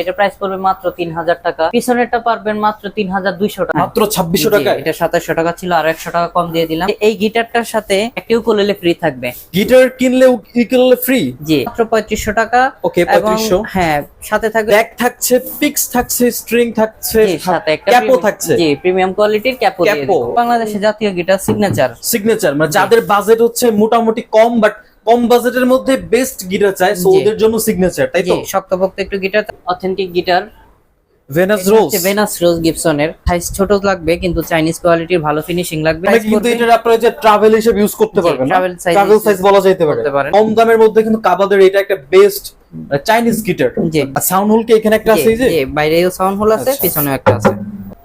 এটা প্রাইস পড়বে মাত্র 3000 টাকা। পিছনেরটা পারবেন মাত্র 3200 টাকা, মাত্র 2600 টাকা। এটা 2700 টাকা ছিল, আর 100 টাকা কম দিয়ে দিলাম। এই গিটারটার সাথে একটা ইউকুলেলে ফ্রি থাকবে। গিটার কিনলে ইকুয়ালি ফ্রি? জি, মাত্র 3500 টাকা। ওকে, 3500। হ্যাঁ, সাথে থাকবে ব্যাক থাকছে, পিক্স থাকছে, স্ট্রিং থাকছে, সাথে একটা ক্যাপো থাকছে। জি, প্রিমিয়াম কোয়ালিটির ক্যাপো দিয়ে ক্যাপো। দেব। বাংলাদেশের জাতীয় গিটার সিগনেচার মানে যাদের বাজেট হচ্ছে মোটামুটি কম, বাট কম বাজেটের মধ্যে বেস্ট গিটার চাই, সো ওদের জন্য সিগনেচার, তাই তো? জি, শক্তপোক্ত একটু গিটার, অথেন্টিক গিটার। ভেনাস রোজ। ভেনাস রোজ গিবসনের সাইজ ছোট লাগবে, কিন্তু চাইনিজ কোয়ালিটির ভালো ফিনিশিং লাগবে। কিন্তু এটা আপনারা যে ট্রাভেল হিসেবে ইউজ করতে পারবেন, ট্রাভেল সাইজ বলা যেতে পারে। কম দামের মধ্যে কিন্তু কাবাদের এটা একটা বেস্ট চাইনিজ গিটার। জি, সাউন্ড হোল কি এখানে একটা আছে? এই যে বাইরেও সাউন্ড হোল আছে, পিছনেও একটা আছে।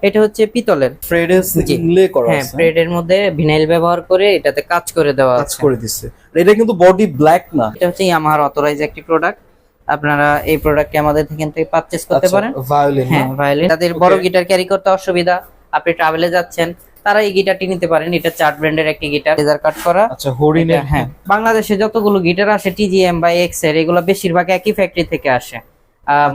এটা হচ্ছে পিতলের ফ্রেডেস ইনলে করা আছে। হ্যাঁ, ফ্রেডের মধ্যে ভিনাইল ব্যবহার করে এটাতে কাজ করে দেওয়া আছে। কাজ করে দিচ্ছে। এটা কিন্তু বডি ব্ল্যাক না। এটা হচ্ছে ইয়ামাহার অথরাইজ একটি প্রোডাক্ট। আপনারা এই প্রোডাক্টটি আমাদের থেকে পারচেজ করতে পারেন। ভায়োলিন। হ্যাঁ, ভায়োলিন। তাদের বড় গিটার ক্যারি করতে অসুবিধা, আপনি ট্রাভেলে যাচ্ছেন, তারা এই গিটারটি নিতে পারেন। এটা চার্ট ব্র্যান্ডের একটি গিটার, লেজার কাট করা। আচ্ছা, হরিণের। হ্যাঁ, বাংলাদেশে যতগুলো গিটার আসে টিজিএম বা এক্স এর, এগুলো বেশিরভাগ একই ফ্যাক্টরি থেকে আসে।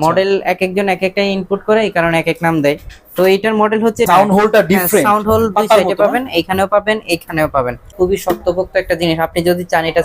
মডেল এক একজন এক একটা ইনপুট করে, এই কারণে এক এক নাম দেয়। তো এইটার মডেল হচ্ছে সাউন্ড হোলটা ডিফারেন্ট। সাউন্ড হোল দুই সাইডে পাবেন, এইখানেও পাবেন, এইখানেও পাবেন। খুবই শক্তপোক্ত একটা জিনিস। আপনি যদি চান এটা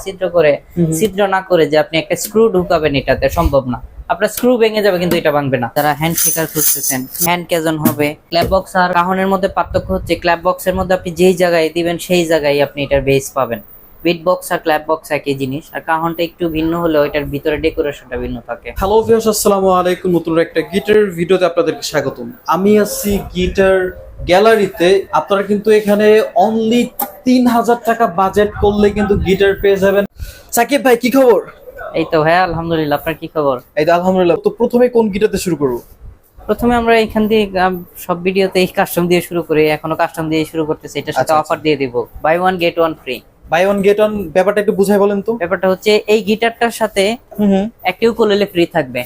ছিদ্র না করে যে আপনি একটা স্ক্রু ঢুকাবেন, এটাতে সম্ভব না। আপনার স্ক্রু ভেঙে যাবে, কিন্তু এটা ভাঙবে না। যারা হ্যান্ড শেকার খুঁজতেছেন, হ্যান্ড ক্যাজন হবে। ক্ল্যাপ বক্স আর কাহনের মধ্যে পার্থক্য হচ্ছে, ক্ল্যাপ বক্সের মধ্যে আপনি যেই জায়গায় দিবেন সেই জায়গায় আপনি এটার বেস পাবেন। বিট বক্স আর ক্ল্যাপ বক্স একই জিনিস, আর কাহনটা একটু ভিন্ন হলেও এটার ভিতরে ডেকোরেশনটা ভিন্ন থাকে। হ্যালো ভিউয়ার্স, আসসালামু আলাইকুম। নতুন একটা গিটার ভিডিওতে আপনাদেরকে স্বাগতম। আমি আছি গিটার গ্যালারিতে। আপনারা কিন্তু এখানে অনলি 3000 টাকা বাজেট করলে কিন্তু গিটার পেয়ে যাবেন। সাকিব ভাই, কি খবর? এই তো ভাই, আলহামদুলিল্লাহ। আপনার কি খবর? এই তো আলহামদুলিল্লাহ। তো প্রথমে কোন গিটারতে শুরু করব? প্রথমে আমরা এখান দিয়ে সব ভিডিওতে এই কাস্টম দিয়ে শুরু করি, এখনো কাস্টম দিয়ে শুরু করতেছি। এটার সাথে অফার দিয়ে দিব, buy one get one free. Buy one get one ব্যাপারটা একটু বুঝাই বলেন তো। ব্যাপারটা হচ্ছে, এই গিটারটার সাথে একটা ইউকুলেলে ফ্রি থাকবে।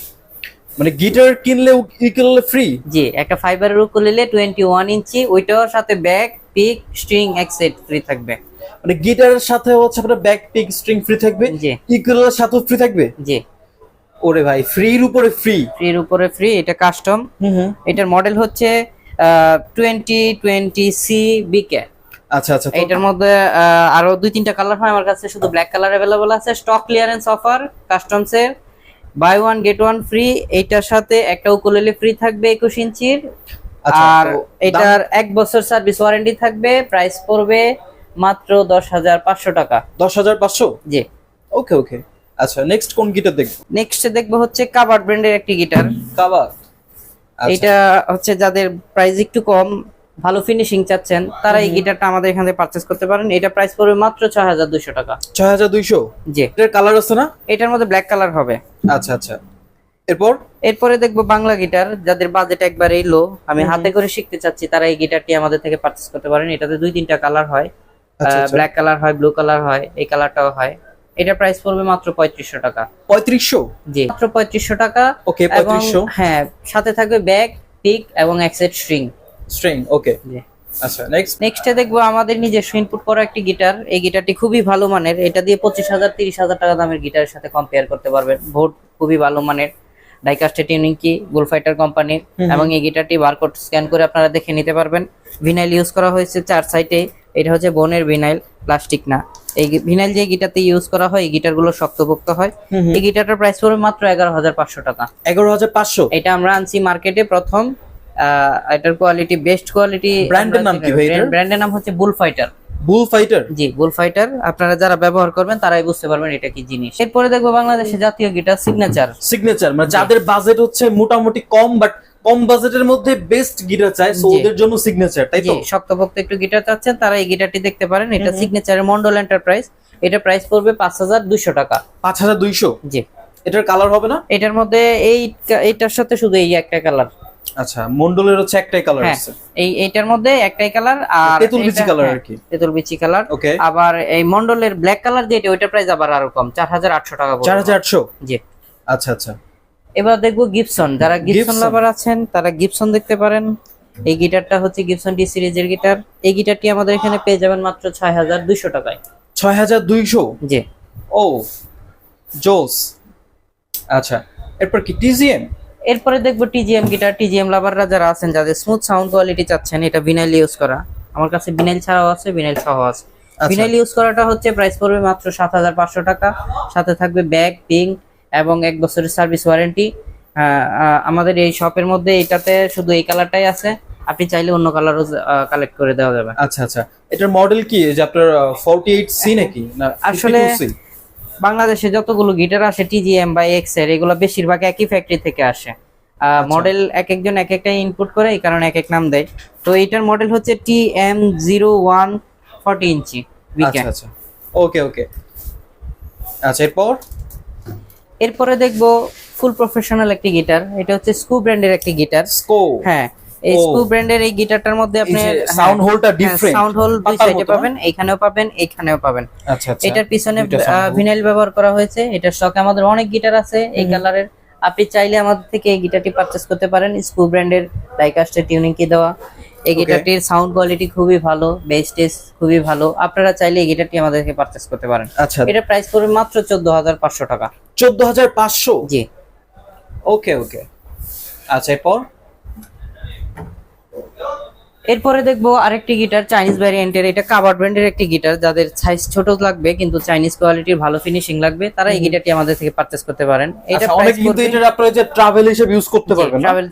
মানে গিটার কিনলে ইকুয়ালি ফ্রি? জি, একটা ফাইবারের ইউকুলেলে 21 ইঞ্চি, ওইটার সাথে ব্যাক, পিক, স্ট্রিং এক সেট ফ্রি থাকবে। মানে গিটারের সাথে হচ্ছে আপনার ব্যাক, পিক, স্ট্রিং ফ্রি থাকবে, জি। ইকুয়ালের সাথেও ফ্রি থাকবে? জি, ওরে ভাই, ফ্রির উপরে ফ্রি। ফ্রির উপরে ফ্রি। এটা কাস্টম। এটার মডেল হচ্ছে 2020 বিকে। আচ্ছা আচ্ছা। এটার মধ্যে আরো 2-3টা কালার হয় আমার কাছে, শুধু ব্ল্যাক কালার अवेलेबल আছে। স্টক ক্লিয়ারেন্স অফার কাস্টমস এর, buy one get one free. এইটার সাথে একটা উকুলেলে ফ্রি থাকবে 21 ইঞ্চির। আর এটার 1 বছর সার্ভিস ওয়ারেন্টি থাকবে। প্রাইস পড়বে মাত্র 10500 টাকা। 10500? জি। ওকে ওকে। আচ্ছা, নেক্সট কোন গিটার দেখব? নেক্সট দেখবো হচ্ছে কাভার ব্র্যান্ডের একটি গিটার। কাভার। এটা হচ্ছে যাদের প্রাইস একটু কম, ভালো ফিনিশিং চাচ্ছেন, তারা এই গিটারটা আমাদের এখান থেকে পারচেজ করতে পারেন। এটা প্রাইস পড়বে মাত্র 6200 টাকা। 6200? জি। এটার কালার আছে না? এটার মধ্যে ব্ল্যাক কালার হবে। আচ্ছা আচ্ছা। এরপরে দেখবো বাংলা গিটার। যাদের বাজেট একবারে লো, আমি হাতে করে শিখতে চাচ্ছি, তারা এই গিটারটি আমাদের থেকে পারচেজ করতে পারেন। এটাতে 2-3টা কালার হয়, ব্ল্যাক কালার হয়, ব্লু কালার হয়, এই কালারটাও হয়। এটা প্রাইস পড়বে মাত্র 3500 টাকা। 3500? জি, মাত্র 3500 টাকা। ওকে, 3500। হ্যাঁ, সাথে থাকবে ব্যাক, পিক এবং এক সেট স্ট্রিং। ওকে। জি। আচ্ছা, নেক্সটে দেখবো আমাদের নিজস্ব ইনপুট করা একটি গিটার। এই গিটারটি খুবই ভালো মানের। এটা দিয়ে 25,000-30,000 টাকা দামের গিটারের সাথে কম্পেয়ার করতে পারবেন। বোর্ড খুবই ভালো মানের, ডাইকাস্টে টিউনিং কি, বুলফাইটার কোম্পানির। এবং এই গিটারটি বারকোড স্ক্যান করে আপনারা দেখে নিতে পারবেন। ভিনাইল ইউজ করা হয়েছে 4 সাইডে। এটা হচ্ছে বোনের ভিনাইল, প্লাস্টিক না। এই ভিনাইল যে গিটারতে ইউজ করা হয়, এই গিটারগুলো শক্তপোক্ত হয়। এই গিটারটার প্রাইস পড়বে মাত্র 11,500 টাকা। 11,500? এটা আমরা আনছি মার্কেটে প্রথম। এটার কোয়ালিটি বেস্ট কোয়ালিটি। ব্র্যান্ডের নাম কি ভাই? ব্র্যান্ডের নাম হচ্ছে বুলফাইটার। বুলফাইটার? জি, বুলফাইটার। আপনারা যারা ব্যবহার করবেন তারাই বুঝতে পারবেন এটা কি জিনিস। এরপরে দেখবো বাংলাদেশের জাতীয় গিটার সিগনেচার মানে যাদের বাজেট হচ্ছে মোটামুটি কম, বাট কম বাজেটের মধ্যে বেস্ট গিটার চাই, সো ওদের জন্য সিগনেচার, তাই তো? শক্তপোক্ত একটু গিটার চাচ্ছেন, তারা এই গিটারটি দেখতে পারেন। এটা সিগনেচারের মন্ডল এন্টারপ্রাইজ। এটা প্রাইস পড়বে 5200 টাকা। 5200? জি। এটার কালার হবে না? এটার মধ্যে এইটার সাথে শুধু এই একটা কালার। আচ্ছা, মন্ডলের হচ্ছে একটাই কালার আছে। এইটার মধ্যে একটাই কালার, আর তেঁতুল বিচি কালার আর কি। তেঁতুল বিচি কালার। ওকে। আবার এই মন্ডলের ব্ল্যাক কালার যেটা, ওইটার প্রাইস আবার আরো কম, 4800 টাকা পড়বে। 4800? জি। আচ্ছা আচ্ছা। এবার দেখবো গিবসন। যারা গিবসন লাভার আছেন তারা গিবসন দেখতে পারেন। এই গিটারটা হচ্ছে গিবসন ডি সিরিজের গিটার। এই গিটারটি আমাদের এখানে পেয়ে যাবেন মাত্র 6200 টাকায়। 6200? জি। ও জোস। আচ্ছা, এরপর কি টিজিএম? এরপরে দেখবো টিজিএম গিটার। টিজিএম লাভাররা যারা আছেন, যাদের স্মুথ সাউন্ড কোয়ালিটি চাচ্ছেন, এটা ভিনাইল ইউজ করা, আমার কাছে ভিনাইল ছাড়াও আছে, ভিনাইল সহ আছে। ভিনাইল ইউজ করাটা হচ্ছে প্রাইস পড়বে মাত্র 7,500 টাকা, সাথে থাকবে ব্যাগ, পিং এবং 1 বছরের সার্ভিস ওয়ারেন্টি। আমাদের এই শপের মধ্যে এটাতে শুধু এই কালারটাই আছে, আপনি চাইলে অন্য কালারও কালেক্ট করে দেওয়া যাবে। আচ্ছা আচ্ছা, এটার মডেল কি যে আপনার 48C নাকি না আসলে 52C? বাংলাদেশে যতগুলো গিটার আসে টিজিএম বা এক্স এর, এগুলো বেশিরভাগ একই ফ্যাক্টরি থেকে আসে। মডেল এক একজন এক একটা ইনপুট করে, এই কারণে এক এক নাম দেয়। তো এইটার মডেল হচ্ছে TM01 40 ইঞ্চি। আচ্ছা আচ্ছা, ওকে ওকে। আচ্ছা, এরপরে দেখবো ফুল প্রফেশনাল একটি গিটার। এটা হচ্ছে স্কু ব্র্যান্ডের একটি গিটার। স্কো, হ্যাঁ, এই স্কু ব্র্যান্ডের এই গিটারটার মধ্যে আপনি সাউন্ড হোলটা ডিফারেন্ট, সাউন্ড হোল দুই সাইডে পাবেন, এইখানেও পাবেন, এইখানেও পাবেন। আচ্ছা আচ্ছা, এটার পিছনে ভিনাইল ব্যবহার করা হয়েছে। এটার স্টকে আমাদের অনেক গিটার আছে এই কালারের। আপনি চাইলে আমাদের থেকে এই গিটারটি পারচেজ করতে পারেন। স্কু ব্র্যান্ডের ডাইকাস্টের টিউনিং কি দেওয়া। এই গিটারটির সাউন্ড কোয়ালিটি খুবই ভালো, বেস টেস্ট খুবই ভালো। আপনারা চাইলে এই গিটারটি আমাদের থেকে পারচেজ করতে পারেন। আচ্ছা, এটা প্রাইস পড়বে মাত্র 14,500 টাকা। 14,500? জি, ওকে ওকে। আচ্ছা, এরপরে দেখবো আরেকটি গিটার চাইনিজ ভ্যারিয়েন্টের। এটা কাভার ব্র্যান্ডের একটি গিটার। যাদের সাইজ ছোট লাগবে কিন্তু চাইনিজ কোয়ালিটির ভালো ফিনিশিং লাগবে, তারা এই গিটারটি আমাদের থেকে পারচেজ করতে পারেন। এটা অনেক কিন্তু এটা আপনারা যে ট্রাভেল হিসেবে ইউজ করতে পারবেন, ট্রাভেল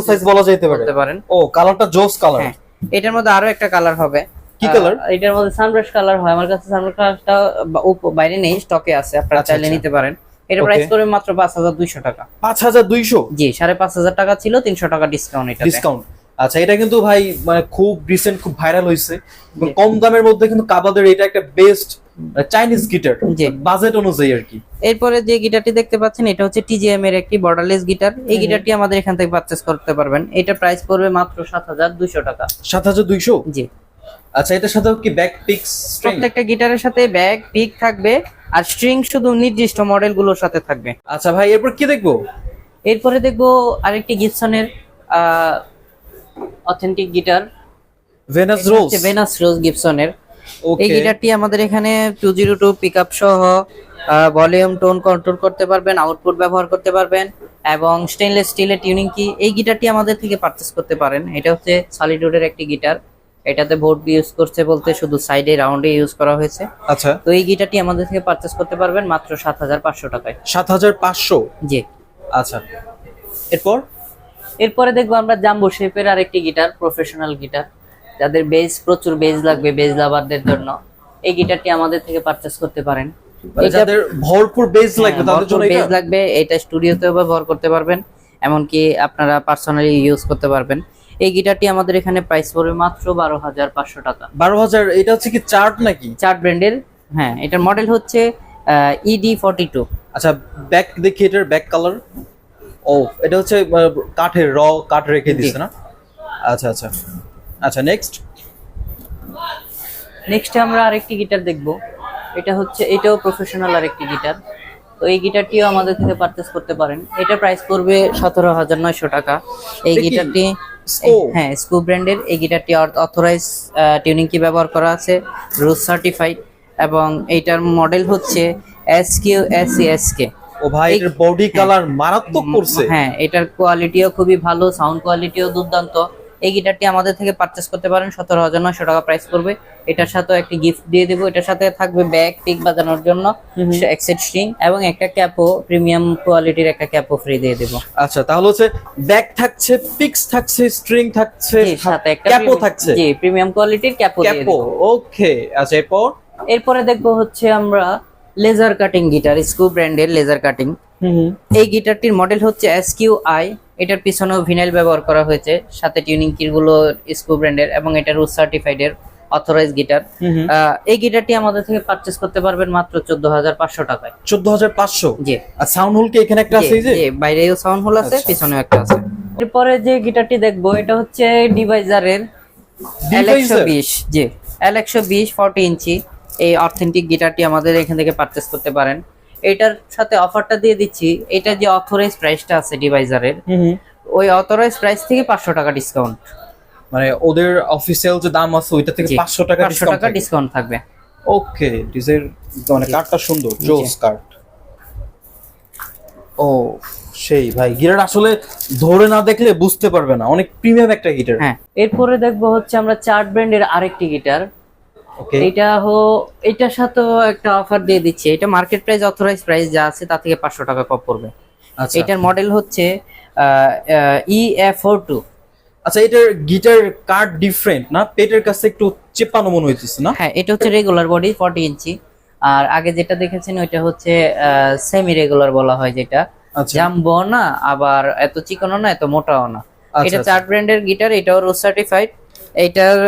সাইজ বলা যেতে পারে। ও, কালারটা জোস কালার। হ্যাঁ, এটার মধ্যে আরো একটা কালার হবে। কি কালার? এটার মধ্যে সানব্রাশ কালার হয়। আমার কাছে সানব্রাশ কালারটা বাইরে নেই, স্টকে আছে, আপনারা চাইলে নিতে পারেন। এটা প্রাইস পড়বে মাত্র 5,200 টাকা। 5,200? জি, 5,500 টাকা ছিল, 300 টাকা ডিসকাউন্ট। এটা ডিসকাউন্ট। আচ্ছা, এটা কিন্তু ভাই মানে খুব রিসেন্ট, খুব ভাইরাল হয়েছে এবং কম দামের মধ্যে কিন্তু কাবাদের এটা একটা বেস্ট চাইনিজ গিটার, বাজেট অনুযায়ী আর কি। এরপরে যে গিটারটি দেখতে পাচ্ছেন, এটা হচ্ছে টিজিএম এর একটি বর্ডারলেস গিটার। এই গিটারটি আমাদের এখান থেকে পারচেজ করতে পারবেন। এটা প্রাইস পড়বে মাত্র 7,200 টাকা। 7,200? জি। আচ্ছা, এটার সাথে কি ব্যাক পিক্স স্ট্রিং? প্রত্যেকটা গিটারের সাথে ব্যাগ, পিক থাকবে, আর স্ট্রিং শুধু নির্দিষ্ট মডেলগুলোর সাথে থাকবে। আচ্ছা ভাই, এরপর কি দেখবো? এরপরে দেখবো আরেকটি গিবসনের অথেন্টিক গিটার, ভেনাস রোজ গিবসনের। এই গিটারটি আমাদের এখানে 202 পিকআপ সহ ভলিউম টোন কন্ট্রোল করতে পারবেন, আউটপুট ব্যবহার করতে পারবেন এবং স্টেনলেস স্টিলের টিউনিং কি। এই গিটারটি আমাদের থেকে পারচেজ করতে পারেন। এটা হচ্ছে সলিডউডের একটি গিটার। এটাতে বোর্ড ইউজ করছে বলতে শুধু সাইডে রাউন্ডে ইউজ করা হয়েছে। আচ্ছা, তো এই গিটারটি আমাদের থেকে পারচেজ করতে পারবেন মাত্র 7,500 টাকায়। 7,500? জি। আচ্ছা, এরপরে দেখবো আমরা জাম্বো শেপের আরেকটি গিটার, প্রফেশনাল গিটার। যাদের প্রচুর বেজ লাগবে, বেজ লাভারদের জন্য এই গিটারটি আমাদের থেকে পারচেজ করতে পারেন। যাদের ভরপুর বেজ লাগবে তাদের জন্য বেজ লাগবে, এটা স্টুডিওতেও ব্যবহার করতে পারবেন, এমনকি আপনারা পার্সোনালি ইউজ করতে পারবেন। এই গিটারটি আমাদের এখানে প্রাইস পড়বে মাত্র 12,500 টাকা। 12,000? এটা হচ্ছে কি চার্ট নাকি? চার্ট ব্র্যান্ডের, হ্যাঁ। এটার মডেল হচ্ছে ED42। আচ্ছা, ব্যাক দেখি, এটার ব্যাক কালার। ও, এটা হচ্ছে কাঠের কাঠ রেখে দিছে না? আচ্ছা আচ্ছা আচ্ছা, নেক্সট আমরা আরেকটি গিটার দেখবো। এটাও প্রফেশনাল আরেকটি গিটার। তো এই গিটারটিও আমাদের থেকে পারচেজ করতে পারেন। এটা প্রাইস পড়বে 17,900 টাকা। এই গিটারটি, হ্যাঁ, স্কু ব্র্যান্ডের। এই গিটারটি অথরাইজ টিউনিং কি ব্যবহার করা আছে, রোজ সার্টিফাইড, এবং এইটার মডেল হচ্ছে SQSESK। ও ভাই, এর বডি কালার মারাত্মক করছে। হ্যাঁ, এটার কোয়ালিটিও খুবই ভালো, সাউন্ড কোয়ালিটিও দুর্দান্ত। এই গিটারটি আমাদের থেকে পারচেজ করতে পারেন, 17,900 টাকা প্রাইস পড়বে। এটার সাথে একটি গিফট দিয়ে দেবো। এটার সাথে থাকবে ব্যাগ, পিক বাজানোর জন্য এক সেট স্ট্রিং এবং একটা ক্যাপও, প্রিমিয়াম কোয়ালিটির একটা ক্যাপও ফ্রি দিয়ে দেবো। আচ্ছা, তাহলে হচ্ছে ব্যাগ থাকছে, পিক্স থাকছে, স্ট্রিং থাকছে, সাথে একটা ক্যাপও থাকছে। জি, প্রিমিয়াম কোয়ালিটির ক্যাপও দিয়ে দেবো। ওকে। আচ্ছা, এরপরে দেখবো হচ্ছে আমরা লেজার কাটিং গিটার, স্কু ব্র্যান্ডের লেজার কাটিং। এই গিটারটির মডেল হচ্ছে SQI। এটার পিছনেও ভিনাইল ব্যবহার করা হয়েছে, সাথে টিউনিং কি গুলো স্কু ব্র্যান্ডের, এবং এটা রুজ সার্টিফাইড এর অথরাইজ গিটার। এই গিটারটি আমাদের থেকে পারচেজ করতে পারবেন মাত্র 14,500 টাকায়। 14,500? জি। আর সাউন্ড হোল কি এখানে একটা আছে? জি, বাইরেও সাউন্ড হোল আছে, পিছনেও একটা আছে। এরপরে যে গিটারটি দেখবো, এটা হচ্ছে ডিভাইজারের L120। জি, L120 40 ইঞ্চি। এই অথেন্টিক গিটারটি আমাদের এখান থেকে পারচেজ করতে পারেন। এটার সাথে অফারটা দিয়ে দিচ্ছি, এটা যে অথরাইজ প্রাইসটা আছে ডিভাইজারের, ওই অথরাইজ প্রাইস থেকে 500 টাকা ডিসকাউন্ট। মানে ওদের অফিসিয়াল যে দাম আছে ওইটা থেকে 500 টাকা ডিসকাউন্ট থাকবে। ওকে, ডিজাইন মানে কার্ডটা সুন্দর, জোস কার্ড। ও, সেই ভাই, গিটার আসলে ধরে না দেখলে বুঝতে পারবে না, অনেক প্রিমিয়াম একটা গিটার। হ্যাঁ, এরপরে দেখবো হচ্ছে আমরা চার্ট ব্র্যান্ডের আরেকটি গিটার। ওকে, এটার সাথেও একটা অফার দিয়ে দিচ্ছি। এটা মার্কেট প্রাইস, অথরাইজ প্রাইস যা আছে তা থেকে 500 টাকা কম পড়বে। আচ্ছা এটার মডেল হচ্ছে EF42। আচ্ছা, এটার গিটার কাট ডিফারেন্ট না? পেটের কাছে একটু চেপানো মনে হইতেছে না? হ্যাঁ, এটা হচ্ছে রেগুলার বডি 40 ইঞ্চি। আর আগে যেটা দেখেছেন ওইটা হচ্ছে সেমি রেগুলার বলা হয়, যেটা আচ্ছা জাম্বো না আবার এত চিকনও না এত মোটাও না। আচ্ছা, এটা আচ্ছা। চার্ট ব্র্যান্ডের গিটার, এটাও রোজ সার্টিফাইড। এটার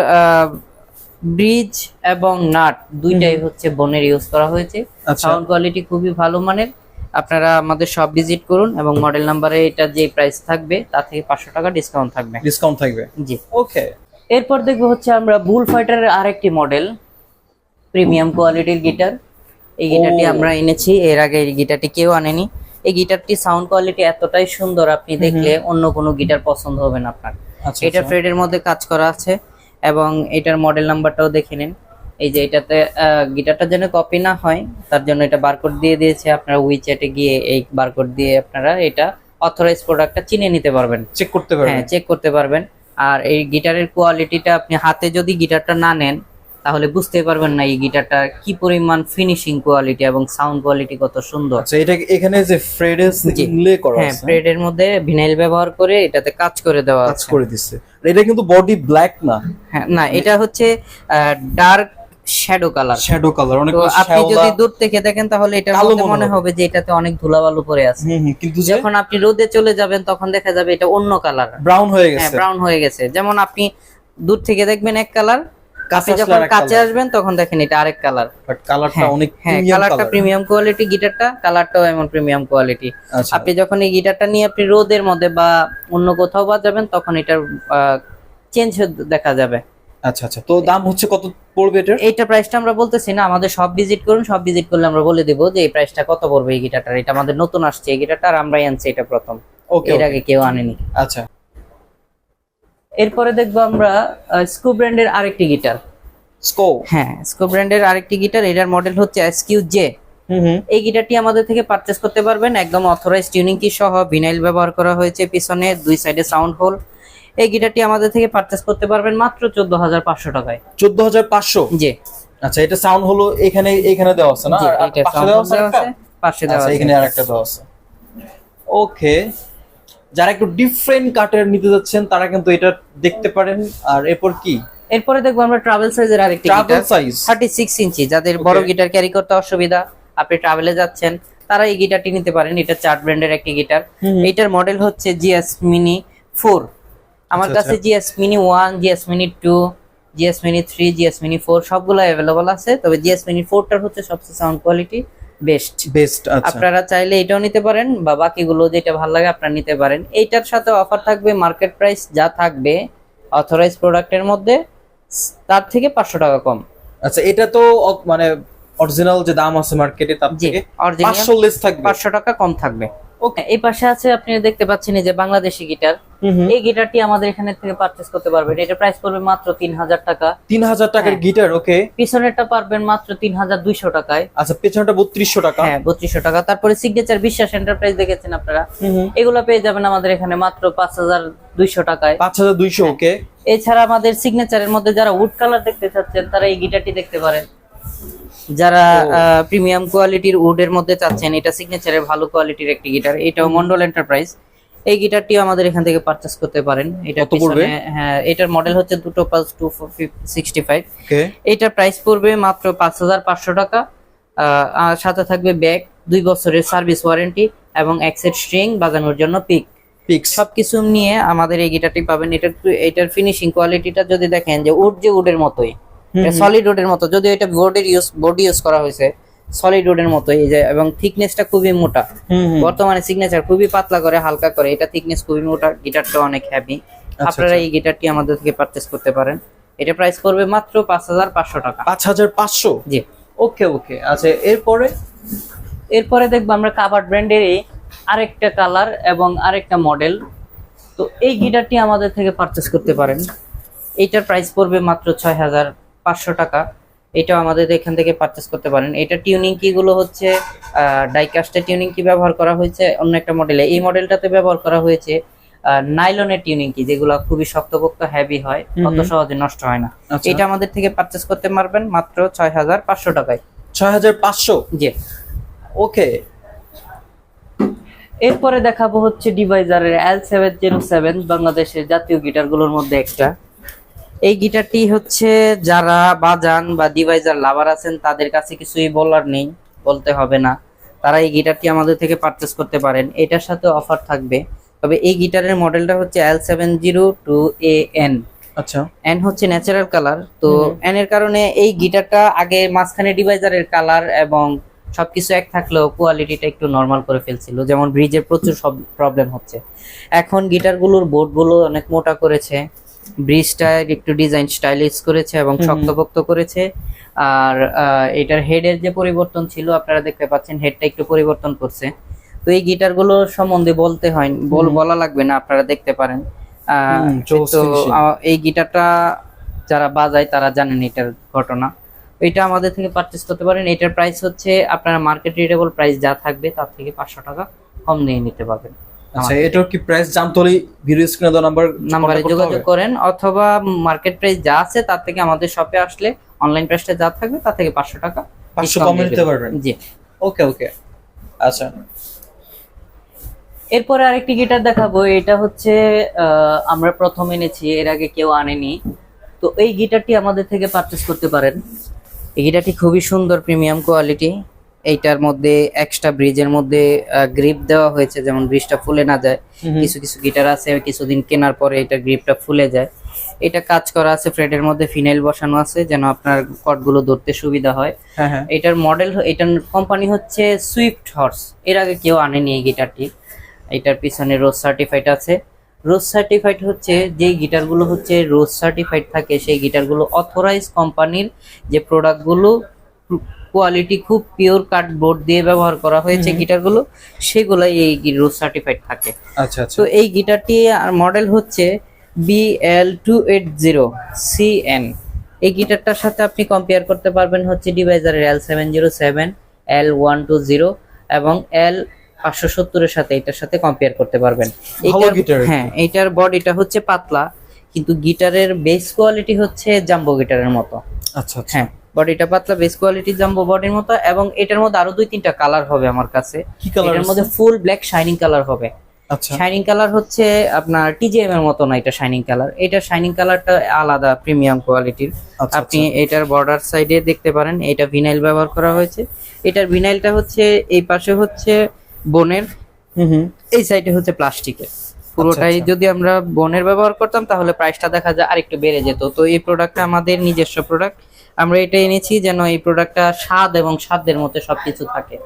ব্রিজ এবং নাট দুইটাই হচ্ছে বোনের ইউজ করা হয়েছে। আচ্ছা। সাউন্ড কোয়ালিটি খুবই ভালো মানের। আপনারা আমাদের শপ ভিজিট করুন এবং মডেল নাম্বারে এটা যে প্রাইস থাকবে তা থেকে 500 টাকা ডিসকাউন্ট থাকবে। ডিসকাউন্ট থাকবে, জি। ওকে। এরপর দেখবো হচ্ছে আমরা বুল ফাইটারের আরেকটি মডেল, প্রিমিয়াম কোয়ালিটির গিটার। এই গিটারটি ও। আমরা এনেছি, এর আগে এই গিটারটি কেউ আনেনি। এই গিটারটি সাউন্ড কোয়ালিটি এতটাই সুন্দর, আপনি দেখলে অন্য কোনো গিটার পছন্দ হবে না আপনার। আচ্ছা এটা ফ্রেডের মধ্যে কাজ করা আছে এবং এটার মডেল নাম্বারটাও দেখে নিন। এই যে এটাতে গিটারটা যেন কপি না হয় তার জন্য এটা বারকোড দিয়ে দিয়েছে। আপনারা উইচ্যাটে গিয়ে এই বারকোড দিয়ে আপনারা এটা অথরাইজ প্রোডাক্টটা চিনে নিতে পারবেন, চেক করতে পারবেন। হ্যাঁ চেক করতে পারবেন। আর এই গিটারের কোয়ালিটিটা আপনি হাতে যদি গিটারটা না নেন তাহলে বুঝতে পারবেন না এই গিটারটা কি পরিমাণ ফিনিশিং কোয়ালিটি এবং সাউন্ড কোয়ালিটি কত সুন্দর। আচ্ছা, এটা এখানে যে ফ্রেডেস ইনলে করা হ্যাঁ, আছে, ফ্রেডের মধ্যে ভিনাইল ব্যবহার করে এটাতে কাজ করে দেওয়া কাজ আছে। করে দিচ্ছে। এটা কিন্তু বডি ব্ল্যাক না? হ্যাঁ, না, এটা হচ্ছে dark shadow colour. Shadow colour, অনেক তো আপনি শ্যাওলা। যদি দূর থেকে দেখেন তাহলে এটার কালো মধ্যে মনে মনে হবে যে এটাতে অনেক ধুলাবালু পড়ে আছে। কিন্তু যে যখন আপনি রোদে চলে যাবেন তখন দেখা যাবে এটা অন্য কালার, ব্রাউন হয়ে হ্যাঁ গেছে। ব্রাউন হয়ে গেছে। যেমন আপনি দূর থেকে দেখবেন এক কালার, কাছে আপনি আসলে যখন আরেক কাছে colour। আসবেন তখন দেখেন এটা আরেক কালার। বাট কালারটা হ্যাঁ অনেক হ্যাঁ, প্রিমিয়াম কালারটা কালার। প্রিমিয়াম কোয়ালিটি, গিটারটা কালারটাও এমন প্রিমিয়াম কোয়ালিটি। আচ্ছা, আপনি যখন এই গিটারটা নিয়ে আপনি রোদের মধ্যে বা অন্য কোথাও বাজাবেন তখন এটার চেঞ্জ দেখা যাবে। আচ্ছা আচ্ছা। তো দাম হচ্ছে কত পড়বে এটার? এইটা প্রাইসটা আমরা বলতেছি না, আমাদের সব ভিজিট করুন, সব ভিজিট করলে আমরা বলে দেবো যে এই প্রাইসটা কত পড়বে এই গিটারটার। এটা আমাদের নতুন আসছে এই গিটারটা, আর আমরাই আনছি এটা প্রথম, ওকে, এর আগে কেউ আনেনি। আচ্ছা। এরপরে দেখবো আমরা স্কু ব্র্যান্ডের আরেকটি গিটার। স্কো? হ্যাঁ, স্কু ব্র্যান্ডের আরেকটি গিটার, এটার মডেল হচ্ছে SQJ। হুম। এই গিটারটি আমাদের থেকে পারচেস করতে পারবেন একদম অথরাইজ টিউনিং কি সহ। ভিনাইল ব্যবহার করা হয়েছে পিছনে, দুই সাইডে সাউন্ড হোল। এই গিটারটি আমাদের থেকে পারচেস করতে পারবেন মাত্র 14,500 টাকায়। 14,500? জি আচ্ছা, এটা সাউন্ড হলো এখানে দেওয়া আছে না? জি, আর এটা পাশে sound দেওয়া দেওয়া আছে আছে, পাশে দেওয়া আচ্ছা, আছে। এখানে আরেকটা দেওয়া আছে। ওকে, যারা একটু ডিফারেন্ট কাটার নিতে যাচ্ছেন তারা কিন্তু এটা দেখতে পারেন। আর এরপর কি? এরপরে দেখবো আমরা ট্রাভেল সাইজের আরেকটি ট্রাভেল গিটার, সাইজ? 36 ইঞ্চি। যাদের বড় Okay. গিটার ক্যারি করতে অসুবিধা, আপনি ট্রাভেলে যাচ্ছেন, তারা এই গিটারটি নিতে পারেন। এটা চার্ট ব্র্যান্ডের একটি গিটার। এটার মডেল হচ্ছে GS Mini 4। আমার আচ্ছা, কাছে GS Mini 1, GS Mini 2, GS Mini 3, GS Mini 4 সবগুলো অ্যাভেলেবল আছে। তবে GS Mini 4টার হচ্ছে সবচেয়ে সাউন্ড কোয়ালিটি বেস্ট। আচ্ছা। আপনারা চাইলে এটাও নিতে পারেন বা বাকিগুলো যেটা ভালো লাগে আপনারা নিতে পারেন। এইটার সাথে অফার থাকবে, মার্কেট প্রাইস যা থাকবে অথরাইজ প্রোডাক্টের মধ্যে তার থেকে 500 টাকা কম। আচ্ছা, এটা তো মানে অরিজিনাল যে দাম আছে মার্কেটে তার জি, থেকে অরিজিনাল 500 লেস থাকবে। 500 টাকা কম থাকবে। ওকে। এই পাশে আছে, আপনি দেখতে পাচ্ছেন এই যে বাংলাদেশি গিটার। এই গিটারটি আমাদের এখানে থেকে পারচেজ করতে পারবেন। এটা প্রাইস পড়বে মাত্র 3000 টাকা। 3000 টাকার হ্যাঁ। গিটার? ওকে। পিছনেরটা পারবেন মাত্র 3200 টাকায়। আচ্ছা, পেছনটা 3200 টাকা? হ্যাঁ, 3200 টাকা। তারপরে সিগনেচার বিশ্বাস এন্টারপ্রাইজ দেখেছেন আপনারা, এগুলো পেয়ে যাবেন আমাদের এখানে মাত্র 5200 টাকায়। 5200? ওকে। এছাড়া আমাদের সিগনেচারের মধ্যে যারা উড কালার দেখতে চাচ্ছেন তারা এই গিটারটি দেখতে পারেন। যারা প্রিমিয়াম কোয়ালিটির উডের মধ্যে চাচ্ছেন, এটা সিগনেচারের ভালো কোয়ালিটির একটি গিটার। এটাও মন্ডল এন্টারপ্রাইজ। এই গিটারটিও আমাদের এখান থেকে পারচেস করতে পারেন। এটা কত পড়বে? হ্যাঁ, এটার মডেল হচ্ছে দুটো পালস 265। ওকে। এটার প্রাইস পড়বে মাত্র 5500 টাকা। আর সাথে থাকবে ব্যাগ, 2 বছরের সার্ভিস ওয়ারেন্টি এবং এক সেট স্ট্রিং বাজানোর জন্য পিক। পিক্স? সবকিছু নিয়ে আমাদের এই গিটারটি পাবেন। এটার ফিনিশিং কোয়ালিটিটা যদি দেখেন যে উডের মতোই, সলিড উডের মতো, যদিও এটা বডি ইউজ করা হয়েছে সলিড উডের মতোই। এই যে এবং থিকনেসটা খুবই মোটা। বর্তমানে সিগনেচার খুবই পাতলা করে, হালকা করে, এটা থিকনেস খুবই মোটা। গিটারটা অনেক হেভি। আপনারা এই গিটারটি আমাদের থেকে পারচেস করতে পারেন। এটা প্রাইস পড়বে মাত্র 5500 টাকা। 5500? জি। ওকে ওকে। আচ্ছা, এরপরে দেখবো আমরা কাবার্ড ব্র্যান্ডের আরেকটা কালার এবং আরেকটা মডেল। তো এই গিটারটি আমাদের থেকে পারচেস করতে পারেন। এইটার প্রাইস পড়বে মাত্র 6500 টাকা। এটাও আমাদের এখান থেকে পারচেস করতে পারেন। এটা টিউনিং কি গুলো হচ্ছে ডাইকাস্টের টিউনিং কি ব্যবহার করা হয়েছে অন্য একটা মডেলে, এই মডেলটাতে ব্যবহার করা হয়েছে নাইলনের টিউনিং কি, যেগুলো খুবই শক্তপোক্ত হেভি হয়, অত সহজে নষ্ট হয় না। আচ্ছা। এটা আমাদের থেকে পারচেস করতে পারবেন মাত্র 6500 টাকায়। 6500? জি। ওকে। এরপরে দেখাবো হচ্ছে ডিভাইজারের L707, বাংলাদেশের জাতীয় গিটারগুলোর মধ্যে একটা। এই গিটারটি হচ্ছে যারা বাজান বা ডিভাইজার লাভার আছেন তাদের কাছে কিছুই বলার নেই, বলতে হবে না, তারা এই গিটারটি আমাদের থেকে পারচেস করতে পারেন। এটার সাথে অফার থাকবে। তবে এই গিটারের মডেলটা হচ্ছে L702AN। আচ্ছা। এন হচ্ছে ন্যাচারাল কালার, তো এন এর কারণে এই গিটারটা আগে মাঝখানে ডিভাইজারের কালার এবং সবকিছু এক থাকলেও কোয়ালিটিটা একটু নরমাল করে ফেলছিল, যেমন ব্রিজের প্রচুর সব প্রবলেম হচ্ছে। এখন গিটারগুলোর বোর্ডগুলো অনেক মোটা করেছে, ব্রিজটা একটু ডিজাইন স্টাইলিশ করেছে এবং শক্তপোক্ত করেছে। আর এটার হেডের যে পরিবর্তন ছিল আপনারা দেখতে পাচ্ছেন, হেডটা একটু পরিবর্তন করছে। তো এই গিটারগুলো সম্বন্ধে বলতে হয় বলা লাগবে না, আপনারা দেখতে পারেন। তো এই গিটারটা যারা বাজায় তারা জানেন এটার ঘটনা। এটা আমাদের থেকে পারচেস করতে পারেন। এটার প্রাইস হচ্ছে আপনারা মার্কেট রিটেবল প্রাইস যা থাকবে তার থেকে 500 টাকা কম নিয়ে নিতে পারবেন। আচ্ছা, এটার কি প্রাইস জানতে হলে ভিডিও স্ক্রিনে দেওয়া নাম্বারে যোগাযোগ করেন, অথবা মার্কেট প্রাইস যা আছে তার থেকে আমাদের শপে আসলে অনলাইন প্রাইসটা যা থাকবে তার থেকে 500 টাকা 500 কম নিতে পারবেন। জি। ওকে ওকে। আচ্ছা, এরপরে আরেকটি গিটার দেখাবো। এটা হচ্ছে আমরা প্রথম এনেছি, এর আগে কেউ আনেনি। তো এই গিটারটি আমাদের থেকে পারচেস করতে পারেন। এই গিটারটি খুবই সুন্দর, প্রিমিয়াম কোয়ালিটি। এইটার মধ্যে এক্সট্রা ব্রিজের মধ্যে গ্রিপ দেওয়া হয়েছে, যেমন ব্রিজটা ফুলে না যায়। কিছু কিছু গিটার আছে কিছুদিন কেনার পরে এটা গ্রিপটা ফুলে যায়। এটা কাজ করা আছে, ফ্রেডের মধ্যে ফিনাইল বসানো আছে যেন আপনার কর্ডগুলো ধরতে সুবিধা হয়। এটার মডেল, এটার কোম্পানি হচ্ছে সুইফট হর্স। এর আগে কেউ আনেনি এই গিটারটি। এটার পিছনে রোজ সার্টিফাইড আছে। রোজ সার্টিফাইড হচ্ছে যেই গিটারগুলো হচ্ছে রোজ সার্টিফাইড থাকে, সেই গিটারগুলো অথরাইজ কোম্পানির যে প্রোডাক্টগুলো কোয়ালিটি খুব পিওর কার্ডবোর্ড দিয়ে ব্যবহার করা হয়েছে গিটারগুলো, সেগুলাই এই রোজ সার্টিফাইড থাকে। আচ্ছা আচ্ছা। তো এই গিটারটি মডেল হচ্ছে BL280CN। এই গিটারটার সাথে আপনি কম্পেয়ার করতে পারবেন হচ্ছে ডিভাইজারের L707, L120 এবং L570 এর সাথে, এটার সাথে কম্পেয়ার করতে পারবেন। হ্যাঁ, এইটার বডিটা হচ্ছে পাতলা, কিন্তু গিটারের বেস কোয়ালিটি হচ্ছে জাম্বো গিটারের মতো। আচ্ছা আচ্ছা। হ্যাঁ, বডিটা পাতলা, বেস কোয়ালিটি জাম্বো বডির মতো। এবং এটার মধ্যে আরো 2-3টা কালার হবে আমার কাছে। কি কালার? এটার মধ্যে ফুল ব্ল্যাক শাইনিং কালার হবে। আচ্ছা। শাইনিং কালার হচ্ছে আপনার TJM এর মতো না, এটা শাইনিং কালার। এটা শাইনিং কালারটা আলাদা, প্রিমিয়াম কোয়ালিটির। আপনি এটার বর্ডার সাইডে দেখতে পারেন, এটা ভিনাইল ব্যবহার করা হয়েছে। এটার ভিনাইলটা হচ্ছে এই পাশে হচ্ছে বোনের, এই সাইডে হচ্ছে প্লাস্টিকের। পুরোটাই যদি আমরা বোনের ব্যবহার করতাম তাহলে প্রাইসটা দেখা যায় আরেকটু বেড়ে যেত। তো এই প্রোডাক্টটা আমাদের নিজস্ব প্রোডাক্ট, আমরা এটা এনেছি যেন এই প্রোডাক্টটা স্বাদ এবং সাধ্যের মধ্যে সবকিছু থাকে।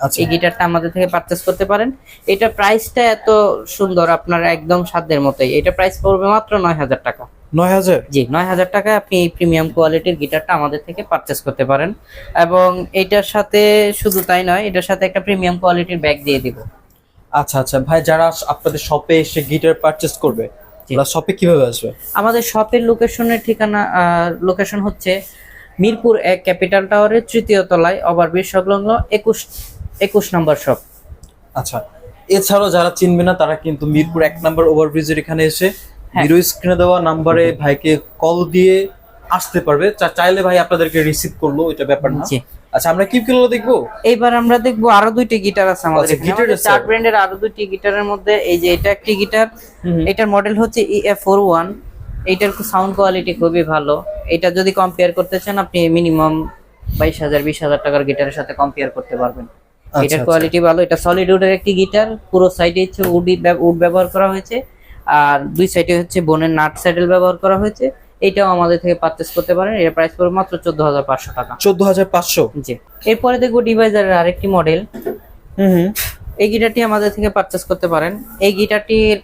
আচ্ছা। এই গিটারটা আমাদের থেকে পারচেস করতে পারেন। এটা প্রাইসটা এত সুন্দর, আপনার একদম সাধ্যের মতোই। এটা প্রাইস পড়বে মাত্র 9000 টাকা। 9000? জি, 9000 টাকায় আপনি এই প্রিমিয়াম কোয়ালিটির গিটারটা আমাদের থেকে পারচেস করতে পারেন। এবং এটার সাথে শুধু তাই নয়, এটার সাথে একটা প্রিমিয়াম কোয়ালিটির ব্যাগ দিয়ে দিব। আচ্ছা আচ্ছা ভাই, যারা আপনাদের শপে এসে গিটার পারচেস করবে তারা শপে কিভাবে আসবে? আমাদের শপের লোকেশন হচ্ছে মিরপুর 1 ক্যাপিটাল টাওয়ারের 3য় তলায়, ওভারব্রিজ সংলগ্ন 21 নম্বর শপ। আচ্ছা, এছাড়াও যারা চিনবে না তারা কিন্তু মিরপুর 1 নম্বর ওভারব্রিজের এখানে এসে ভিডিও স্ক্রিনে দেওয়া নাম্বারে ভাইকে কল দিয়ে আসতে পারবে। চাইলে ভাই আপনাদেরকে রিসিভ করলো, এটা ব্যাপার না। আচ্ছা, আমরা কি কিলো দেখবো? এইবার আমরা দেখবো আরো 2টি গিটার আছে আমাদের এখানে। চার ব্র্যান্ডের আরো 2টি গিটারের মধ্যে এই যে এটা একটি গিটার, এটার মডেল হচ্ছে EF41। এটার সাউন্ড কোয়ালিটি খুবই ভালো। এটা যদি কম্পেয়ার করতে চান আপনি মিনিমাম 22000 টাকার গিটারের সাথে কম্পেয়ার করতে পারবেন। এটার কোয়ালিটি ভালো। এটা সলিড উডের একটি গিটার, পুরো সাইডে হচ্ছে উড ব্যবহার করা হয়েছে, আর দুই সাইডে হচ্ছে বোনের নাট স্যাডেল ব্যবহার করা হয়েছে। এটাও আমাদের থেকে পারচেস করতে পারেন। এর প্রাইস পড়বে মাত্র 14500 টাকা। 14500? জি। এরপরে দেখবো ডিভাইজারের আরেকটি মডেল। এই গিটারটি আমাদের থেকে পারচেস করতে পারেন। এই গিটারটির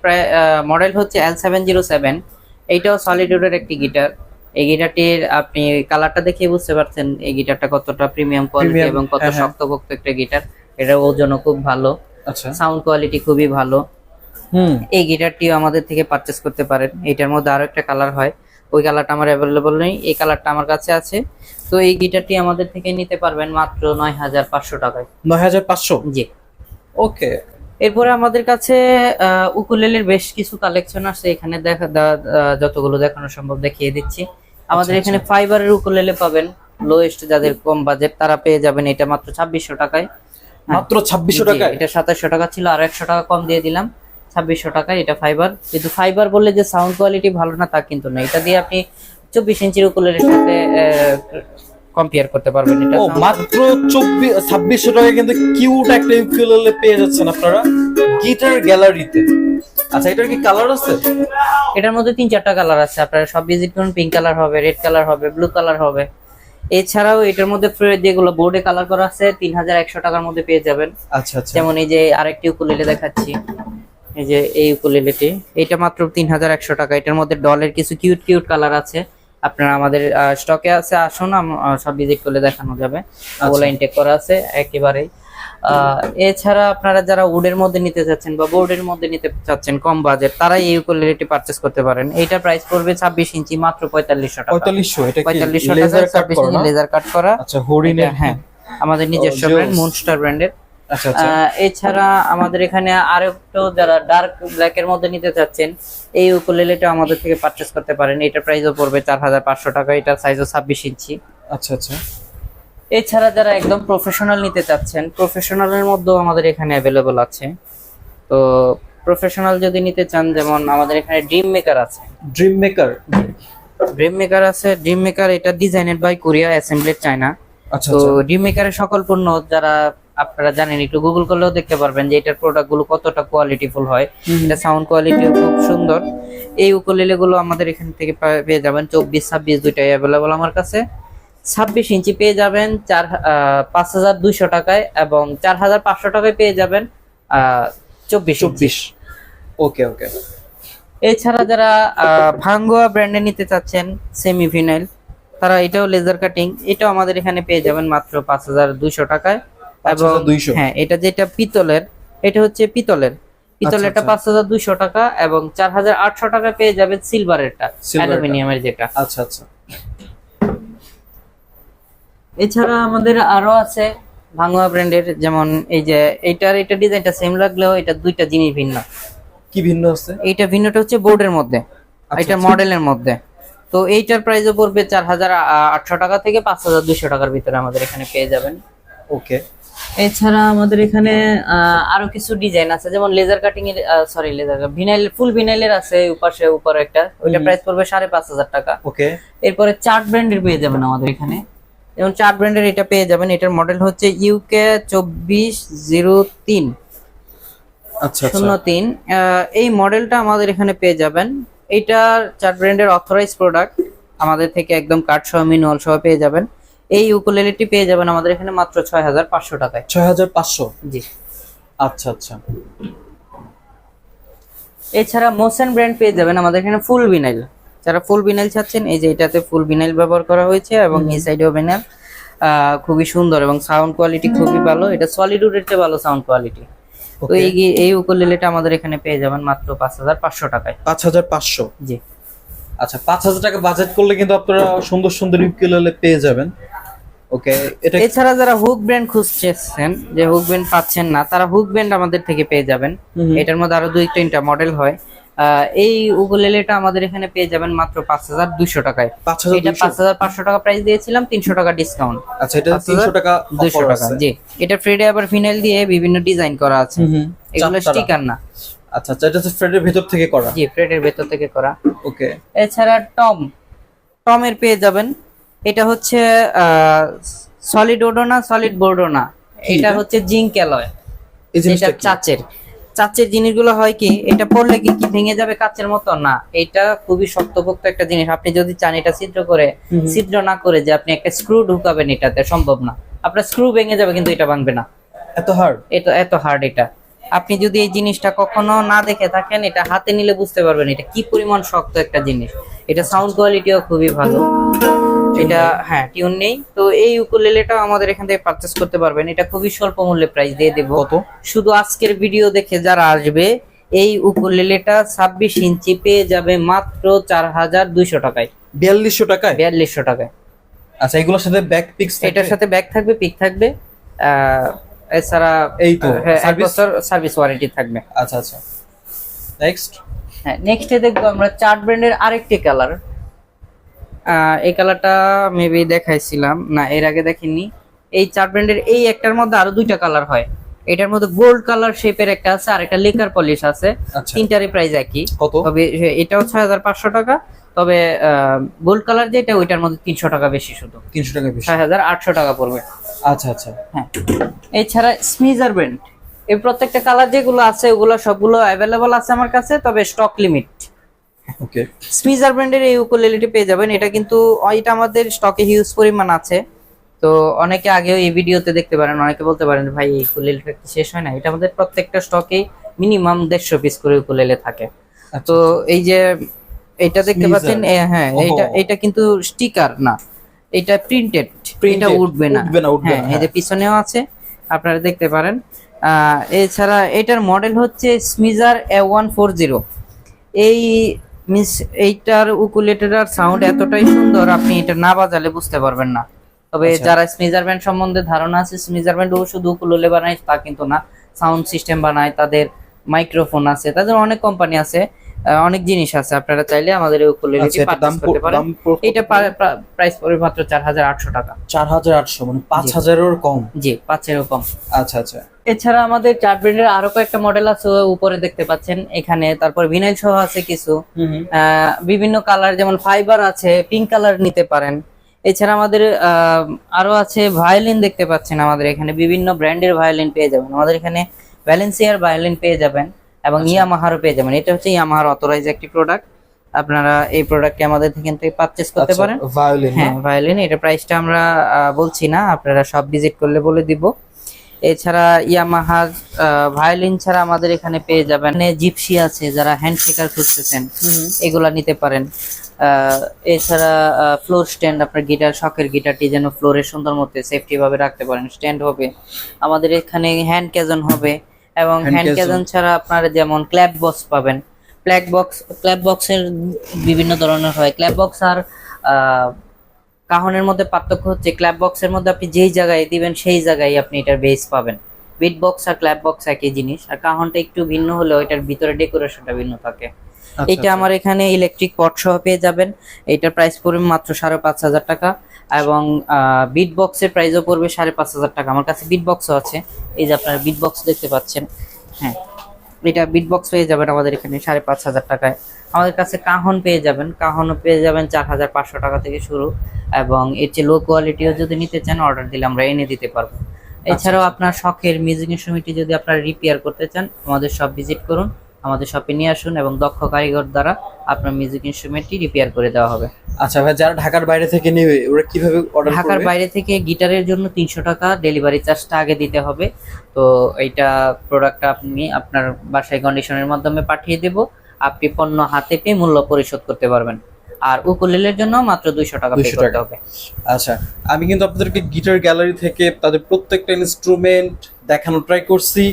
মডেল হচ্ছে L707। এইটাও সলিড উডের একটি গিটার। এই গিটারটির আপনি কালারটা দেখে বুঝতে পারছেন এই গিটারটা কতটা প্রিমিয়াম কোয়ালিটি এবং কত শক্তপোক্ত একটা গিটার। এটার ওজনও খুব ভালো। আচ্ছা, সাউন্ড কোয়ালিটি খুবই ভালো। এই গিটারটিও আমাদের থেকে পারচেস করতে পারেন। এটার মধ্যে আরো একটা কালার হয়। ওই কালারটা আমার অ্যাভেলেবল নেই, এই কালারটা আমার কাছে আছে। তো এই গিটারটি আমাদের থেকে নিতে পারবেন মাত্র 9500 টাকায়। 9500? জি। ওকে। এরপরে আমাদের কাছে উকুলেলের বেশ কিছু কালেকশন আছে, এখানে যতগুলো দেখানো সম্ভব দেখিয়ে দিচ্ছি। আমাদের এখানে ফাইবারের উকুলেলে পাবেন, লোয়েস্ট যাদের কম বাজেট তারা পেয়ে যাবেন এটা মাত্র 2600 টাকায়। মাত্র 2600 টাকায়? এটা 2700 টাকা ছিল, আর 100 টাকা কম দিয়ে দিলাম, 2600 টাকায়। এটা ফাইবার, কিন্তু ফাইবার বললে যে সাউন্ড কোয়ালিটি ভালো না তা কিন্তু না, এটা দিয়ে আপনি 24 ইঞ্চির উকুলেলের সাথে কম্পেয়ার করতে পারবেন। এটা ও মাত্র 2600 টাকায় কিন্তু কিউট একটা ইউকুলেলে পেয়ে যাচ্ছেন আপনারা গিটার গ্যালারিতে। আচ্ছা, এটার কি কালার আছে? এটার মধ্যে 3-4টা কালার আছে, আপনারা সব ভিজিট করুন। পিঙ্ক কালার হবে, রেড কালার হবে, ব্লু কালার হবে। এছাড়াও এটার মধ্যে যেগুলো বোর্ডে কালার করা আছে 3100 টাকার মধ্যে পেয়ে যাবেন। আচ্ছা আচ্ছা। যেমন এই যে আরেকটি উকুলেলে দেখাচ্ছি, এই যে এই উকুলেলেটি, এটা মাত্র 3100 টাকা। এটার মধ্যে ডলের কিছু কিউট কিউট কালার আছে, আপনারা আমাদের স্টকে আছে, আসুন সব ভিজিট করলে দেখানো যাবে। ওগুলো ইনটেক করা আছে একেবারেই। এছাড়া আপনারা যারা উডের মধ্যে নিতে চাচ্ছেন বা বোর্ডের মধ্যে নিতে চাচ্ছেন কম বাজেট, তারা এই উকুলেলেটি পারচেজ করতে পারেন। এইটা প্রাইস পড়বে 26 ইঞ্চি মাত্র 4500 টাকা। 4500? এটা কি 4500 লেজার টাকা, কাট করা না? লেজার কাট করা। আচ্ছা, হরিণের। হ্যাঁ, আমাদের নিজস্ব ব্র্যান্ড, মুনস্টার ব্র্যান্ডের। আচ্ছা আচ্ছা। এছাড়া আমাদের এখানে আরেকটু যারা ডার্ক ব্ল্যাক এর মধ্যে নিতে চাচ্ছেন, এই উকুলেলেটা আমাদের থেকে পারচেজ করতে পারেন। এটা প্রাইসও পড়বে 4500 টাকা, এটার সাইজও 26 ইঞ্চি। আচ্ছা আচ্ছা। এছাড়া যারা একদম প্রফেশনাল নিতে চাচ্ছেন, প্রফেশনালের মধ্যেও আমাদের এখানে অ্যাভেলেবল আছে। তো প্রফেশনাল যদি নিতে চান, যেমন আমাদের এখানে ড্রিম মেকার আছে। Dream maker? ড্রিম মেকার আছে। ড্রিম মেকার এটা ডিজাইনেড বাই কোরিয়া, অ্যাসেম্বলড চায়না। আচ্ছা তো আচ্ছা। ড্রিম মেকারের সকল পণ্য যারা আপনারা জানেন, একটু গুগল করলেও দেখতে পারবেন যে এটার প্রোডাক্ট গুলো কতটা কোয়ালিটিফুল হয়। এটা সাউন্ড কোয়ালিটিও খুব সুন্দর। এই উকুলেলে গুলো আমাদের এখান থেকে পেয়ে যাবেন 24-26 দুইটাই অ্যাভেলেবল আমার কাছে। 26 ইঞ্চি পেয়ে যাবেন 5200 টাকায়, এবং 4500 টাকায় পেয়ে যাবেন 24। ওকে ওকে। এছাড়া যারা ভাঙ্গুয়া ব্র্যান্ডে নিতে চাচ্ছেন সেমি ভিনাইল, তারা এটাও লেজার কাটিং, এটাও আমাদের এখানে পেয়ে যাবেন মাত্র 5200 টাকায়। এবং 5200? হ্যাঁ, এটা যেটা পিতলের, এটা হচ্ছে পিতলেরটা 5200 টাকা, এবং 4800 টাকায় পেয়ে যাবেন সিলভারেরটা, অ্যালুমিনিয়ামের যেটা। আচ্ছা আচ্ছা। এছাড়া আমাদের আরো আছে ভাঙ্গুয়া ব্র্যান্ডের, যেমন এই যে এটা ডিজাইনটা সেম লাগলেও এটা দুইটা জিনিস ভিন্ন। কি ভিন্ন আছে? এইটা ভিন্নটা হচ্ছে বোর্ডের মধ্যে, এটা মডেলের মধ্যে। তো এইটার প্রাইসও পড়বে 4800 টাকা থেকে 5200 টাকার ভিতরে আমাদের এখানে পেয়ে যাবেন। ওকে। এছাড়া আমাদের এখানে আরো কিছু ডিজাইন আছে, যেমন লেজার কাটিং এর, ভিনাইল, ফুল ভিনাইলের আছে উপরে একটা, ওইটা প্রাইস পড়বে 5500 টাকা। ওকে। এরপরে চার্ট ব্র্যান্ডের পেয়ে যাবেন আমাদের এখানে, যেমন চার্ট ব্র্যান্ডের এটা পেয়ে যাবেন। এটার মডেল হচ্ছে ইউকে 2403। আচ্ছা আচ্ছা। 03 এই মডেলটা আমাদের এখানে পেয়ে যাবেন। এইটার চার্ট ব্র্যান্ডের অথরাইজ প্রোডাক্ট, আমাদের থেকে একদম কার্ড সহ ম্যানুয়াল সহ পেয়ে যাবেন। এই উকুলেলেটি পেয়ে যাবেন আমাদের এখানে মাত্র 6500 টাকায়। 6500? জি। আচ্ছা আচ্ছা। এছাড়া মোশন ব্র্যান্ড পেয়ে যাবেন আমাদের এখানে ফুল ভিনাইল। যারা ফুল ভিনাইল চাচ্ছেন, এই যে এটাতে ফুল ভিনাইল ব্যবহার করা হয়েছে, এবং এই সাইডেও ভিনাইল, খুবই সুন্দর এবং সাউন্ড কোয়ালিটি খুবই ভালো। এটা সলিড উডের চেয়ে ভালো সাউন্ড কোয়ালিটি। তো এই উকুলেলেটা আমাদের এখানে পেয়ে যাবেন মাত্র 5500 টাকায়। 5500? জি। আচ্ছা, 5000 টাকা বাজেট করলে কিন্তু আপনারা সুন্দর সুন্দর ইউকুলেলে পেয়ে যাবেন। ওকে। এটা এছাড়া যারা হুক ব্র্যান্ড খুঁজছেন, যে হুক ব্র্যান্ড পাচ্ছেন না, তারা হুক ব্র্যান্ড আমাদের থেকে পেয়ে যাবেন। এটার মধ্যে আরো 2-3টা মডেল হয়। এই উকুলেলেটা আমাদের এখানে পেয়ে যাবেন মাত্র 5200 টাকায়। এটা 5500 টাকা প্রাইস দিয়েছিলাম, 300 টাকা ডিসকাউন্ট। আচ্ছা, এটা 300 টাকা 200 টাকা। জি। এটা ফ্রেডে আবার ফিনাইল দিয়ে বিভিন্ন ডিজাইন করা আছে, এগুলো স্টিকার না। আচ্ছা আচ্ছা, এটা হচ্ছে ফ্রেডের ভেতর থেকে করা? জি, ফ্রেডের ভেতর থেকে করা। ওকে। এছাড়া টমের পেয়ে যাবেন। এটা হচ্ছে সলিড ওডো না, সলিড বোর্ডও না, এটা হচ্ছে জিঙ্ক অ্যালয়। এটা চাচের জিনিসগুলো হয় কি, এটা পড়লে কি ভেঙে যাবে কাচের মতো না, এটা খুবই শক্তপোক্ত একটা জিনিস। আপনি যদি চান এটা ছিদ্র না করে যে আপনি একটা স্ক্রু ঢুকাবেন, এটাতে সম্ভব না। আপনার স্ক্রু ভেঙে যাবে, কিন্তু এটা ভাঙবে না। এত হার্ড? এত হার্ড এটা। আপনি যদি এই জিনিসটা কখনো না দেখে থাকেন, এটা হাতে নিলে বুঝতে পারবেন এটা কি পরিমাণ শক্ত একটা জিনিস। এটা সাউন্ড কোয়ালিটিও খুবই ভালো। এটা হ্যাঁ, টিউন নেই। তো এই উকুলেলেটা আমাদের এখান থেকে পারচেজ করতে পারবেন। এটা খুবই স্বল্প মূল্যে প্রাইস দিয়ে দেব। কত? শুধু আজকের ভিডিও দেখে যারা আসবে, এই উকুলেলেটা 26 ইঞ্চি পেয়ে যাবে মাত্র 4200 টাকায়। 4200 টাকায়? 4200 টাকায়। আচ্ছা, এগুলোর সাথে ব্যাক পিক্স এটার সাথে ব্যাগ থাকবে, পিক থাকবে, এছাড়া এই তো হ্যাঁ, 1 সার্ভিস। বছর সার্ভিস ওয়ারেন্টি থাকবে। আচ্ছা আচ্ছা, নেক্সট। হ্যাঁ, নেক্সটে দেখবো আমরা চার্ট ব্র্যান্ডের আরেকটি কালার। এই কালারটা মেবি দেখাইছিলাম না, এর আগে দেখিনি। এই চার্ট ব্র্যান্ডের এই একটার মধ্যে আরো দুইটা কালার হয়। এটার মধ্যে গোল্ড কালার শেপের একটা আছে, আর একটা লেকার পলিশ আছে। আচ্ছা, তিনটারই প্রাইস একই, কত? তবে এটাও 6500 টাকা। তবে গোল্ড কালার যেটা ওইটার মধ্যে 300 টাকা বেশি, শুধু 300 টাকা বেশি। 6800 টাকা পড়বে। আচ্ছা আচ্ছা, হ্যাঁ, এছাড়া স্মিজার ব্র্যান্ড, এই প্রত্যেকটা কালার যেগুলো আছে ওগুলো সবগুলো অ্যাভেলেবল আছে আমার কাছে, তবে স্টক লিমিট। ওকে। স্মিজার ব্র্যান্ডের এই উকুলেলেটি পেয়ে যাবেন। এটা কিন্তু এটা আমাদের স্টকে হিউজ পরিমাণ আছে। তো অনেকে আগেও এই ভিডিওতে দেখতে পারেন, অনেকে বলতে পারেন ভাই এই উকুলেলেটা কি শেষ হয় না? এটা আমাদের প্রত্যেকটা স্টকে মিনিমাম 150 পিস করে উকুলেলে থাকে। তো এই যে এটা দেখতে Sneezer। পাচ্ছেন, হ্যাঁ, ওহো। এটা কিন্তু স্টিকার না, এটা প্রিন্টেড। এটা Printed, উঠবে না। উঠবে না, উঠবে হ্যাঁ, না, এই যে পিছনেও আছে, আপনারা দেখতে পারেন। এছাড়া এটার মডেল হচ্ছে স্মিজার A140। এই মিস এইটার উকুলেলেটার সাউন্ড এতটাই সুন্দর, আপনি এটা না বাজালে বুঝতে পারবেন না। তবে আচ্ছা। যারা স্মিজার ব্যান্ড সম্বন্ধে ধারণা আছে, স্মিজার ব্যান্ড শুধু উকুলেলে বানায় তা কিন্তু না, সাউন্ড সিস্টেম বানায়, তাদের মাইক্রোফোন আছে, তাদের অনেক কোম্পানি আছে, অনেক জিনিস আছে। আপনারা চাইলে আমাদের এই উকুলেলেটি আচ্ছা, এটা পারচেজ করতে পারেন। দাম কত? এটা প্রাইস পড়বে মাত্র 4800 টাকা। 4800, মানে 5000 এর কম। জি, 5 কম। আচ্ছা আচ্ছা, এছাড়া আমাদের চার্ট ব্র্যান্ডের আরো কয়েকটা মডেল আছে, উপরে দেখতে পাচ্ছেন এখানে। তারপর ভিনাইল সহ আছে কিছু, বিভিন্ন কালার, যেমন ফাইবার আছে, পিঙ্ক কালার নিতে পারেন। এছাড়া আমাদের আরো আছে ভায়োলিন, দেখতে পাচ্ছেন আমাদের এখানে বিভিন্ন ব্র্যান্ডের ভায়োলিন পেয়ে যাবেন। আমাদের এখানে ভ্যালেন্সিয়ার ভায়োলিন পেয়ে যাবেন এবং ইয়ামাহারও পেয়ে যাবেন। এটা হচ্ছে ইয়ামাহার অথরাইজ একটি প্রোডাক্ট। আপনারা এই প্রোডাক্টটি আমাদের এখান থেকে পারচেজ করতে পারেন। ভায়োলিন। হ্যাঁ, ভায়োলিন, এটা প্রাইসটা আমরা বলছি না, আপনারা সব ভিজিট করলে বলে দিব। এছাড়া ইয়ামাহার ভায়োলিন ছাড়া আমাদের এখানে পেয়ে যাবেন জিপসি আছে, যারা হ্যান্ড শেকার খুঁজতেছেন এগুলা নিতে পারেন। এছাড়া ফ্লোর স্ট্যান্ড, আপনার গিটার, শখের গিটারটি যেন ফ্লোরে সুন্দর মতো সেফটি ভাবে রাখতে পারেন, স্ট্যান্ড হবে। আমাদের এখানে হ্যান্ড ক্যাজন হবে, এবং Hand হ্যান্ড cajon। ক্যাজন ছাড়া আপনারা যেমন ক্ল্যাপ বক্স পাবেন। ক্ল্যাপ বক্সের বিভিন্ন ধরনের হয়। ক্ল্যাপ বক্স আর কাহনের মধ্যে পার্থক্য হচ্ছে, ক্ল্যাপ বক্সের মধ্যে আপনি যেই জায়গায় দিবেন সেই জায়গায় আপনি এটার বেস পাবেন। বিট বক্স আর ক্ল্যাপ বক্স একই জিনিস, আর কাহনটা একটু ভিন্ন হলেও এটার ভিতরে ডেকোরেশনটা ভিন্ন থাকে। এটা আমার এখানে ইলেকট্রিক পট সহ পেয়ে যাবেন। এটার প্রাইস পড়বে মাত্র 5500 টাকা, এবং বিট বক্সের প্রাইসও পড়বে 5500 টাকা। আমার কাছে বিট বক্সও আছে, এই যে আপনারা বিট বক্স দেখতে পাচ্ছেন। হ্যাঁ, এটা বিট বক্স পেয়ে যাবেন আমাদের এখানে 5500 টাকায়। আমাদের কাছে কাহন পেয়ে যাবেন, কাহনও পেয়ে যাবেন 4500 টাকা থেকে শুরু, এবং এর চেয়ে লো কোয়ালিটিও যদি নিতে চান অর্ডার দিলে আমরা এনে দিতে পারবো। এছাড়াও আপনার শখের মিউজিক ইনস্ট্রুমেন্টটি যদি আপনারা রিপেয়ার করতে চান, আমাদের শপ ভিজিট করুন, আমাদের শপে নিয়ে আসুন, এবং দক্ষ কারিগর দ্বারা আপনার মিউজিক ইনস্ট্রুমেন্টটি রিপেয়ার করে দেওয়া হবে। আচ্ছা ভাই, যারা ঢাকার বাইরে থেকে নেবে ওরা কিভাবে অর্ডার করবে? ঢাকার বাইরে থেকে গিটারের জন্য 300 টাকা ডেলিভারি চার্জটা আগে দিতে হবে। তো এইটা প্রোডাক্টটা আপনি আপনার বাসায় কন্ডিশনের মাধ্যমে পাঠিয়ে দেব, আপনি পণ্য হাতে পেয়ে মূল্য পরিশোধ করতে পারবেন। আর উকুলেলের জন্য মাত্র 200 টাকা পে 200 করতে টাকা। হবে। আচ্ছা, আমি কিন্তু আপনাদেরকে গিটার গ্যালারি থেকে তাদের প্রত্যেকটা ইনস্ট্রুমেন্ট দেখানো ট্রাই করছি।